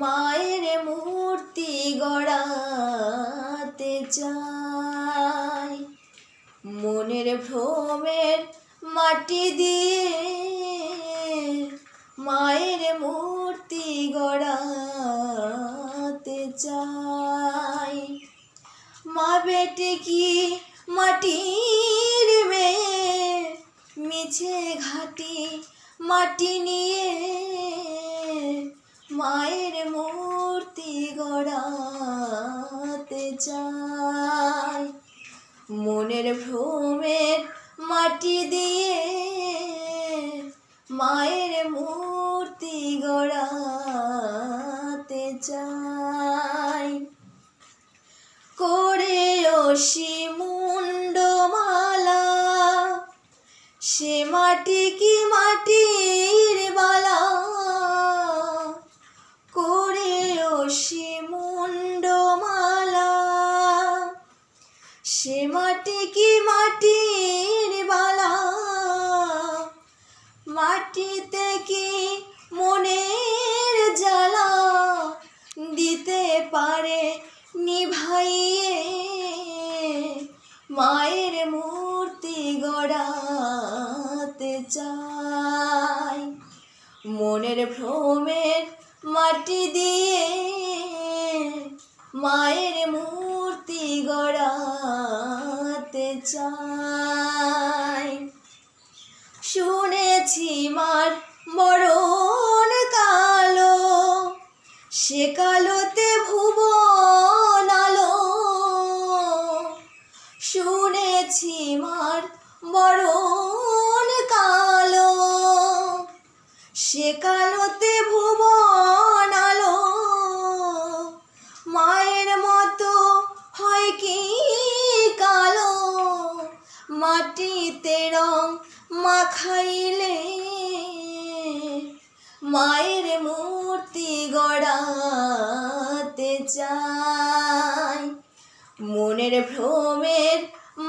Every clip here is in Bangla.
মায়ের মূর্তি গড়াতে চাই। মনের ভ্রমের মাটি দিয়ে মায়ের মূর্তি গড়াতে চাই। মা বেটে কি মাটির মেয়ে, মিছে ঘাটি মাটি নিয়ে মায়ের মূর্তি গড়াতে চাই। মনের ভ্রমের মাটি দিয়ে মায়ের মূর্তি গড়াতে চাই। করে অসি মুন্ডমালা, সে মাটি কি মাটির বালা। করে অসি মুন্ডমালা, সে মাটি কি মাটির বালা। মাটিতে কি মনের জ্বালা দিতে পারে নিভাইয়ে মায়ের মূর্তি গড়াতে চাই। মনের ভ্রমের মাটি দিয়ে মায়ের মূর্তি গড়াতে চাই। শুনেছি মার মরণ কালো, সে কালোতে ভুবন আলো। শুনেছি মার মরণ কালো, সে কালোতে ভুবন আলো। মায়ের মতো হয় কি কালো, মাটিতে রং মাখাইলে মায়ের মূর্তি গড়াতে চাই। মনের ভ্রমের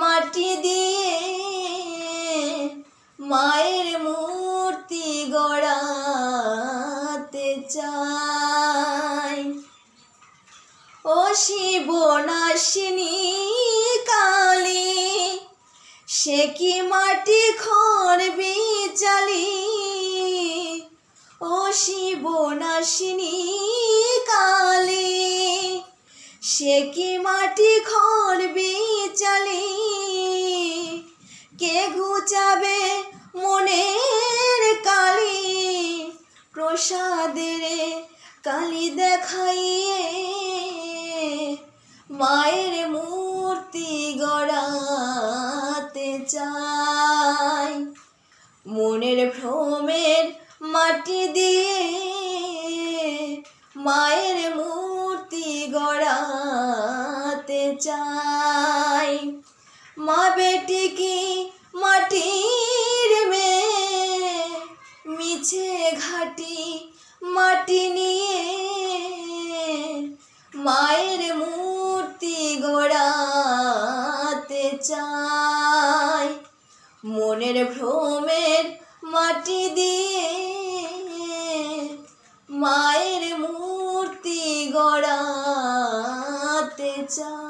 মাটি দিয়ে মায়ের মূর্তি গড়াতে চাই। ও শিব নাশিনী কালী, সে কি মাটি খড় বিচালি। ও শিব নাশিনী কালী, সে কি মাটি খড় বিচালি। কে ঘুচাবে মনের কালি, প্রসাদের কালি দেখাইয়ে মায়ের মূর্তি গড়াতে চাই। মনের ভ্রমের মাটি দিয়ে মায়ের মূর্তি গড়াতে চাই। মা বেটি কি মাটির মেয়ে, মিছে ঘাটি মাটি নিয়ে মায়ের মূর্তি গড়াতে চাই। মনের ভ্রমের মাটি দিয়ে মায়ের মূর্তি গড়াতে চাই।